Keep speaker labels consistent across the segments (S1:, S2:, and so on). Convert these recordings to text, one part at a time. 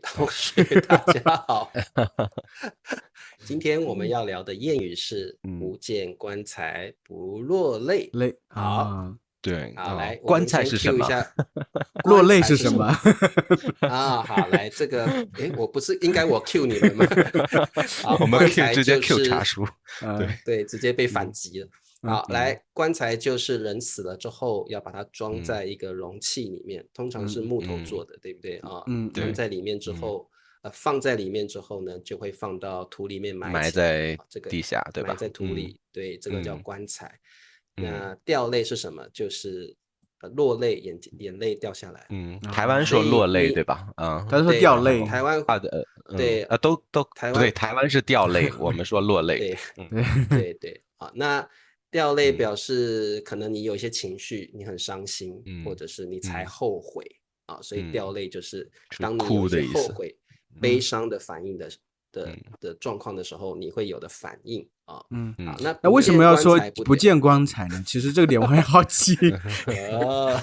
S1: 同学大家好。今天我们要聊的谚语是不见棺材不落泪。
S2: 累
S1: 好，
S2: 啊，
S3: 对
S1: 来，我
S3: 棺
S1: 们先
S3: 材是什
S1: Q 一
S3: 么？
S1: 下
S2: 落
S1: 棺
S2: 泪是什么？
S1: 材是什么好，来这个，我不是应该我 Q 你们吗？好，
S3: 我们
S1: 棺
S3: Q
S1: 材
S3: 直接
S1: 就
S3: Q
S1: 是
S3: 茶叔。对，
S1: 对，直接被反
S2: 嗯
S1: 击了。
S2: 嗯
S1: 好，来，棺材就是人死了之后要把它装
S3: 嗯
S1: 在一个容器里面，通常是
S2: 嗯
S1: 木头
S3: 嗯
S1: 做的，对不对啊？装
S3: 对，
S2: 嗯嗯
S1: 在里面之后，放在里面之后呢，就会放到土里面埋起来
S3: 埋在
S1: 啊，这个
S3: 地下，对吧？
S1: 埋在土里，对，这个叫
S3: 嗯
S1: 棺材。
S3: 嗯
S1: 那掉泪是什么？就是落泪，眼泪掉下来。
S3: 台湾
S1: 所
S3: 说落泪，
S1: 以你
S3: 对吧？
S2: 他说
S1: 对
S2: 掉泪，
S1: 台湾对
S3: 都不对，
S1: 台湾
S3: 台湾是掉泪，我们说落泪。
S1: 对
S2: 对，
S1: 对那掉泪
S3: 嗯
S1: 表示可能你有一些情绪，你很伤心，或
S3: 嗯
S1: 者是你才
S3: 嗯
S1: 后悔所以
S3: 嗯，
S1: 掉泪就是
S3: 是
S1: 当你有一些
S3: 哭的意思。
S1: 后悔、悲
S2: 嗯
S1: 伤的反应的的
S3: 嗯
S1: 的状况的时候，你会有的反应
S2: 嗯。
S1: 好，那
S2: 那为什么
S1: 不见棺
S2: 要说
S1: 材不掉。
S2: 不见棺材呢？其实这个点我很好奇。
S1: 呃，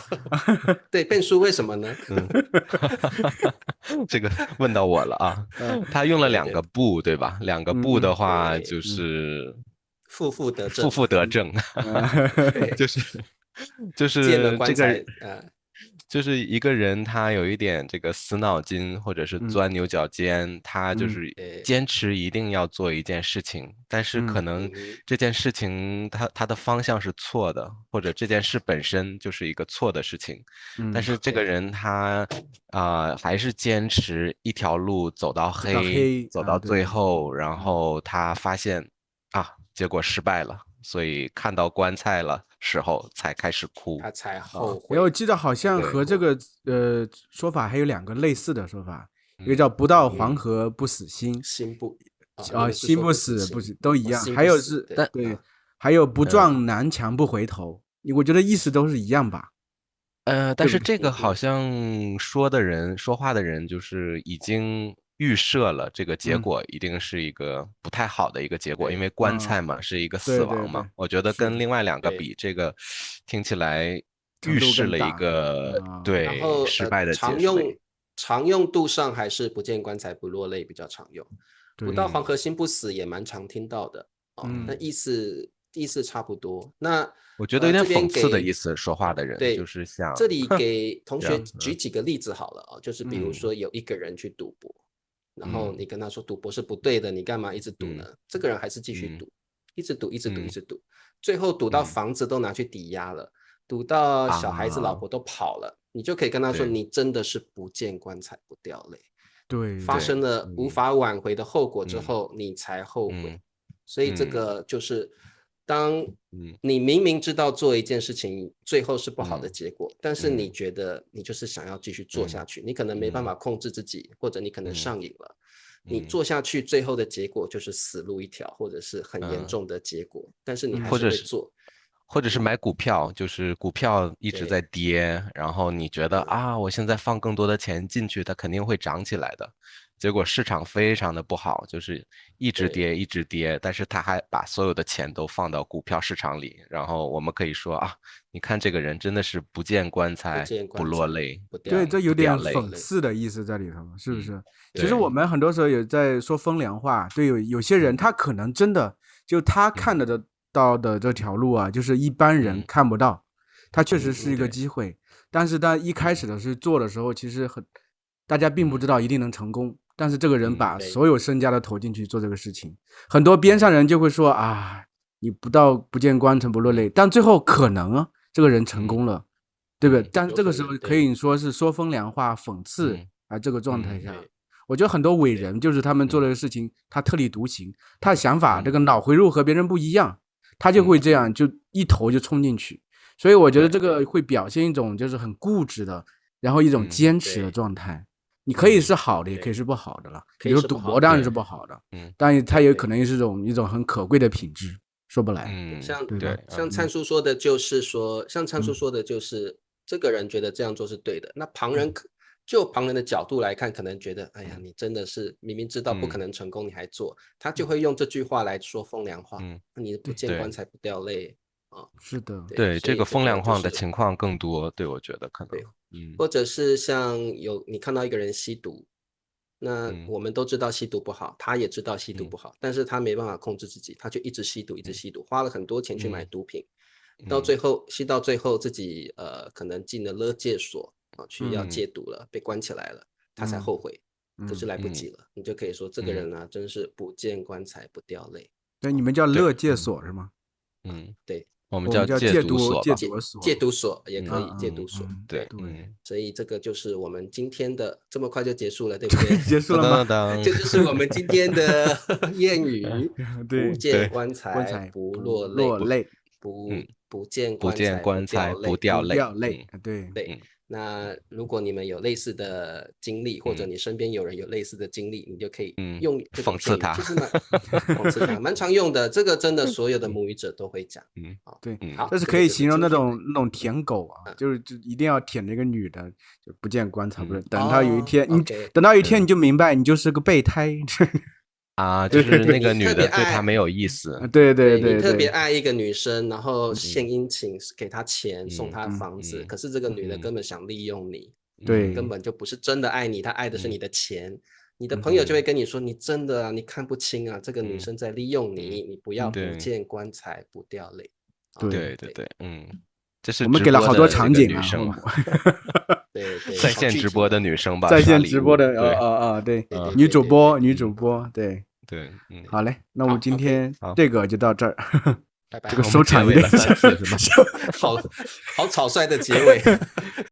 S1: 对，变叔为什么呢？
S3: 嗯，这个问到我了啊。
S2: 嗯
S3: 他用了两
S1: 对对
S3: 个不，对吧？两个不的
S2: 嗯嗯
S3: 话就
S1: 对，
S2: 嗯
S3: 是
S1: 负负得
S3: 负
S1: 正，
S3: 负得正。
S1: 对，
S3: 就是就
S1: 见了
S3: 是这个
S1: 棺材，
S3: 就是一个人他有一点这个死脑筋，或者是
S2: 嗯
S3: 钻牛角尖，他就
S2: 嗯
S3: 是
S1: 对，
S3: 坚持一定要做一件事情，但是可
S2: 嗯
S3: 能
S1: 嗯
S3: 这件事情他的方向是错的，或者这件事本身就是一个错的事情，但
S2: 嗯，
S3: 是这个
S1: 对，
S3: 人他还是坚持一条路走到
S2: 走到
S3: 黑，走到
S2: 黑啊，对对，
S3: 最后，然
S2: 嗯。
S3: 后他发现结果失败了，所以看到棺材了时候才开始哭。
S1: 他才
S2: 啊，
S1: 后悔，
S2: 因为我记得好像
S1: 没
S3: 对，
S2: 和这
S1: 错，
S2: 个说法还有两个类似的说法，一个
S3: 嗯
S2: 叫“不到黄
S3: 嗯。
S2: 河不死心”，
S1: 心不有
S2: 啊，
S1: 的是说不死
S2: 心不死不
S1: 心，
S2: 死都一样，
S1: 心不死，
S2: 还有是
S1: 对
S3: 但
S2: 对，还有“不撞南墙不回头”，我觉得意思都是一样吧，
S3: 但
S2: 对不对？
S3: 是这个好
S1: 嗯哼，
S3: 像说话的人，就是已经预设了这个结
S2: 嗯，
S3: 果一定是一个不太好的一个结果，因
S1: 对
S3: 为棺
S2: 啊，
S3: 材嘛是一个死亡嘛。
S2: 对对对，
S3: 我觉得
S2: 是的，
S3: 跟另外两个
S1: 对，
S3: 比，这个听起来预
S2: 程度
S3: 示了一
S2: 更大
S3: 个
S2: 啊，
S1: 然后
S3: 对失败的结尾。
S1: 常用度上还是不见棺材不落泪比较常用，不
S2: 对，
S1: 到黄
S3: 嗯
S1: 河心不死也蛮常听到的那
S2: 嗯
S1: 意思差不多。那
S3: 我觉得有点
S1: 这边
S3: 讽刺的意
S1: 给
S3: 思，说话的人就
S1: 对
S3: 是像
S1: 这里给同学
S3: 这样。
S1: 举几个例子好了就是比如
S2: 嗯
S1: 说有一个人去赌博，然后
S3: 嗯
S1: 你跟他说赌博是不对的，你干嘛一直赌呢？
S3: 嗯
S1: 这个人还是继续
S3: 嗯
S1: 赌，一直赌，一直赌，一
S3: 嗯
S1: 直赌，最后赌到
S3: 嗯
S1: 房子都拿去抵押了，赌到小孩子、老
S3: 啊，
S1: 婆都跑了，你就可以跟他说，
S3: 对
S1: 你真的是不见棺材不掉泪，发
S2: 对，
S3: 对，
S1: 生了无
S3: 嗯
S1: 法挽回的后果之
S3: 嗯
S1: 后，你才后悔。
S3: 嗯
S1: 所以这
S3: 嗯
S1: 个就是当
S3: 嗯
S1: 你明明知道做一件事情最后是不好的
S3: 嗯
S1: 结果，但是你
S3: 嗯
S1: 觉得你就是想要继续做
S3: 嗯
S1: 下去，你可能没办
S3: 嗯
S1: 法控制自己，或者你可能
S3: 嗯
S1: 上瘾了。你
S3: 嗯
S1: 做下去，最后的结果就是死路一条，或者是很严
S3: 嗯，
S1: 重的结果，但是你还
S2: 嗯
S3: 或者是
S1: 是会做。
S3: 或者是
S1: 嗯，
S3: 买股票，就是股票一直在
S1: 对，
S3: 跌，然后你觉得我现在放更多的钱进去，它肯定会涨起来的，结果市场非常的不好，就是一直
S1: 对，
S3: 跌一直跌，但是他还把所有的钱都放到股票市场里，然后我们可以说你看这个人真的是不见棺材
S1: 不见
S3: 不
S1: 棺材
S3: 落泪，
S2: 对，
S1: 不掉
S2: 这有
S3: 不掉
S2: 点
S3: 泪。
S2: 讽刺的意思在里头，是不
S3: 嗯，
S2: 是？其实我
S3: 对，
S2: 们很多时候也在说风凉话，对，有些人
S3: 嗯
S2: 他可能真的就他看
S3: 嗯
S2: 得到的这条路啊，就是一般人
S3: 嗯
S2: 看不到，他确实
S3: 嗯，
S2: 是一个
S3: 对，
S2: 机会，但是他一开
S3: 嗯
S2: 始的是做的时候，其实大家并不知
S3: 嗯
S2: 道一定能成功，但是这个人
S3: 嗯
S2: 把
S1: 对，
S2: 所有身家都投进去做这个事情，很多边
S3: 嗯
S2: 上人就会说啊，你不见棺材不落泪，
S3: 嗯
S2: 但最后可能这个人成
S3: 嗯
S2: 功了。对不对？但是
S1: 有
S2: 这个
S1: 可能，对，
S2: 时候可以说是说风凉话、讽刺
S3: 嗯
S2: 这个状态
S3: 嗯
S2: 下，
S1: 对，
S2: 我觉得很多伟
S1: 对，
S2: 人就是他们做这
S3: 嗯
S2: 个事情，他特立独行，他的想法这
S3: 嗯
S2: 个脑回路和别人不一样，他就会
S3: 嗯，
S2: 这样就一头就冲进去。所以我觉得
S3: 对，
S2: 这个会表现一种就是很固执的，然后一种
S3: 嗯
S2: 坚持的
S1: 对，
S2: 状态。你可以
S3: 嗯
S2: 是好的，也可以
S1: 对，
S2: 是不好的了。
S1: 可以
S2: 比如
S1: 是不好的，
S2: 赌博当然是
S3: 对，
S2: 不好的，
S3: 嗯
S2: 但它有可
S1: 对。
S2: 能是一种很可贵的品质，说不来，
S3: 嗯
S1: 像
S3: 对，
S2: 对吧？
S1: 像灿
S2: 嗯
S1: 叔说的，就是说，像灿叔
S2: 嗯
S1: 说的，就是这个人觉得这样做是对的。那
S2: 嗯
S1: 就旁人的角度来看，可能觉得，哎呀，
S3: 嗯
S1: 你真的是明明知道不可
S3: 嗯
S1: 能成功，你还做，他就
S2: 嗯，
S1: 会用这句话来说风凉话。
S3: 嗯，
S1: 那你不见棺
S3: 对
S1: 材不掉泪
S2: 是的，
S1: 对，
S3: 对，这个
S1: 所以这
S3: 风凉话的
S1: 个就是
S3: 情况更多，对，我觉得可能，
S1: 对，
S3: 嗯
S1: 或者是像你看到一个人吸毒，那我们都知道吸毒不好，他也知道吸毒不好，但是他没办法控制自己，他就一直吸毒，一直吸毒，花了很多钱去买毒品，到最后吸到最后自己可能进了勒戒所去要戒毒了，被关起来了，他才后悔，可是来不及了，你就可以说这个人呢，真是不见棺材不掉泪。
S2: 对，你们叫勒戒所是吗？
S1: 对，
S3: 我们
S2: 叫
S3: 戒
S2: 毒
S3: 所，
S1: 戒毒所也可以，戒毒所。
S3: 对，
S1: 所以这个就是我们今天的，这么快就结束了，对不对？
S2: 结束了吗？
S1: 这就是我们今天的谚语：不见棺材不落泪，不见棺材不掉泪。对。那如果你们有类似的经历，或者你身边有人有类似的经历，你就可以用这个
S3: 讽刺他，
S1: 其实讽刺他，蛮常用的。这个真的所有的母语者都会讲。
S2: 对，
S1: 好，
S2: 这是可以形容那种舔狗啊，就一定要舔那个女的，就不见棺材不是。等到有一天，等到有一天你就明白，你就是个备胎。
S3: 啊，就是那个女的对他没有意思。
S2: 对，
S1: 你特别爱一个女生，然后献殷勤，给她钱，送她房子，可是这个女的根本想利用你，
S2: 对，
S1: 根本就不是真的爱你，她爱的是你的钱。你的朋友就会跟你说，你真的啊，你看不清啊，这个女生在利用你，你不要不见棺材不掉泪。
S3: 对，这是
S2: 我们给了好多场景啊。
S1: 对，
S3: 在线直播的女生吧，
S2: 在线直播的对，女主播，对，好嘞，那我们今天这个就到这儿，
S1: 拜拜。
S2: 这个收场有点
S3: 3次是吗？
S1: 好草率的结尾。